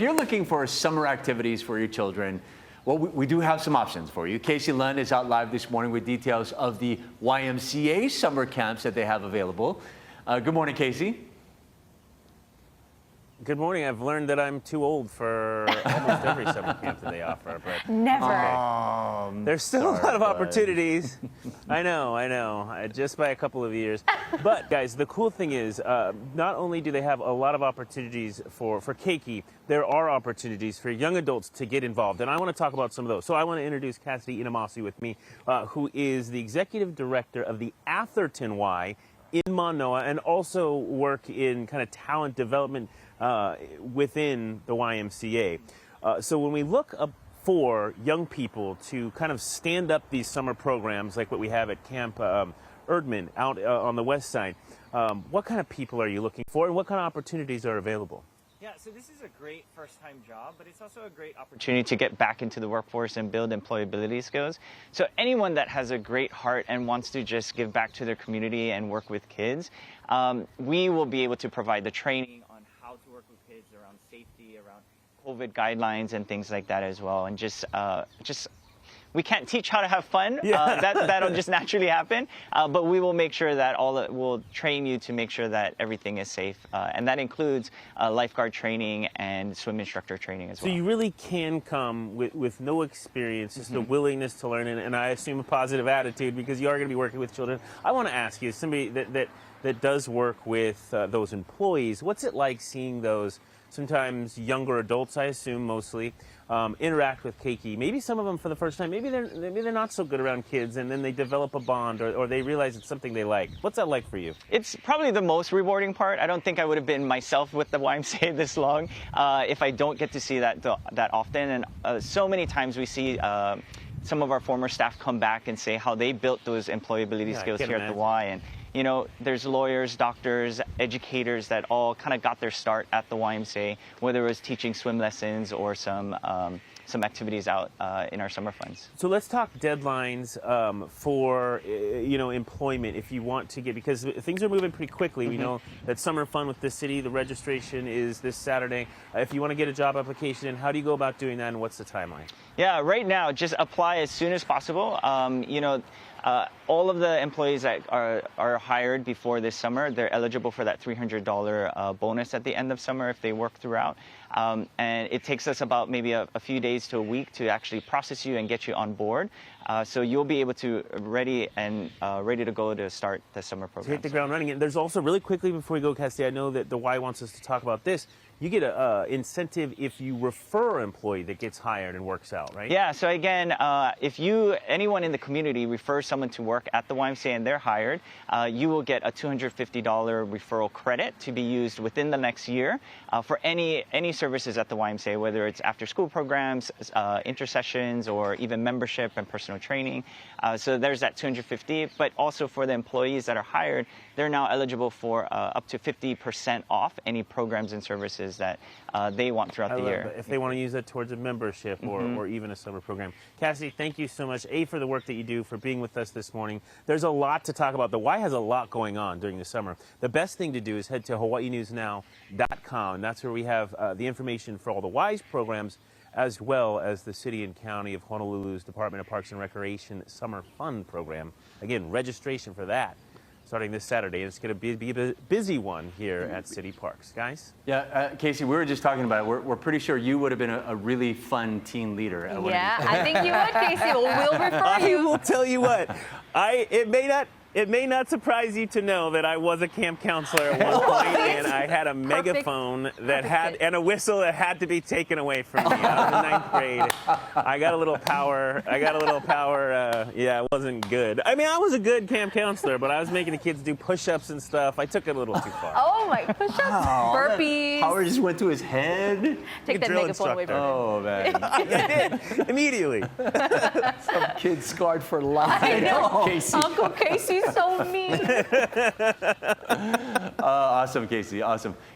if you're looking for summer activities for your children, well, we do have some options for you. Casey Lund is out live this morning with details of the YMCA summer camps that they have available. Good morning, Casey. Good morning. I've learned that I'm too old for almost every summer camp that they offer, but never. There's still a lot of opportunities. I know, just by a couple of years. But guys, the cool thing is, not only do they have a lot of opportunities for keiki, there are opportunities for young adults to get involved, and I want to talk about some of those. So I want to introduce Cassidy Inamasi with me, who is the executive director of the Atherton Y in Manoa, and also work in kind of talent development within the YMCA. So when we look up for young people to kind of stand up these summer programs like what we have at Camp Erdman out on the west side, what kind of people are you looking for, and what kind of opportunities are available? Yeah, so this is a great first-time job, but it's also a great opportunity to get back into the workforce and build employability skills. So anyone that has a great heart and wants to just give back to their community and work with kids, we will be able to provide the training on how to work with kids around safety, around COVID guidelines and things like that as well. And just we can't teach how to have fun. That'll just naturally happen. But we will make sure that we'll train you to make sure that everything is safe. And that includes lifeguard training and swim instructor training as well. So you really can come with no experience, just a willingness to learn, and I assume a positive attitude, because you are going to be working with children. I want to ask you, somebody that does work with those employees, what's it like seeing those sometimes younger adults, I assume mostly, interact with keiki? Maybe some of them for the first time, maybe they're not so good around kids, and then they develop a bond, or they realize it's something they like. What's that like for you? It's probably the most rewarding part. I don't think I would have been myself with the YMCA this long if I don't get to see that often. And so many times we see some of our former staff come back and say how they built those employability skills here at the Y. And you know, there's lawyers, doctors, educators that all kind of got their start at the YMCA, whether it was teaching swim lessons or some activities out in our summer funds. So let's talk deadlines for employment, if you want to get, because things are moving pretty quickly. We know that summer fun with the city, the registration is this Saturday. If you want to get a job application in, how do you go about doing that, and what's the timeline? Yeah, right now, just apply as soon as possible. All of the employees that are hired before this summer, they're eligible for that $300 bonus at the end of summer if they work throughout. And it takes us about maybe a few days to a week to actually process you and get you on board. So you'll be able to ready to go to start the summer program. Hit the ground running. And there's also, really quickly before we go, Cassie, I know that the Y wants us to talk about this. You get an incentive if you refer an employee that gets hired and works out, right? Yeah, so again, if anyone in the community refers someone to work at the YMCA and they're hired, you will get a $250 referral credit to be used within the next year for any services at the YMCA, whether it's after-school programs, intersessions, or even membership and personal training. So there's that $250, but also for the employees that are hired, they're now eligible for up to 50% off any programs and services that they want throughout the year. If they want to use that towards a membership or even a summer program. Cassie, thank you so much, for the work that you do, for being with us this morning. There's a lot to talk about. The Y has a lot going on during the summer. The best thing to do is head to hawaiinewsnow.com. That's where we have the information for all the Y's programs, as well as the City and County of Honolulu's Department of Parks and Recreation Summer Fun Program. Again, registration for that starting this Saturday, and it's going to be a busy one here at City Parks. Guys? Yeah, Casey, we were just talking about it. We're pretty sure you would have been a really fun teen leader. Yeah, I think you would, Casey. We'll refer you. I will tell you what, it may not surprise you to know that I was a camp counselor at one point, and I had a megaphone and a whistle that had to be taken away from me. I was in 9th grade. I got a little power. Yeah, it wasn't good. I mean, I was a good camp counselor, but I was making the kids do push-ups and stuff. I took it a little too far. Oh my, push-ups, burpees. Power just went to his head. Take that megaphone away from him. Oh, man. I did, immediately. Some kid scarred for life. I know. Casey. Uncle Casey's so mean. Awesome, Casey. Awesome.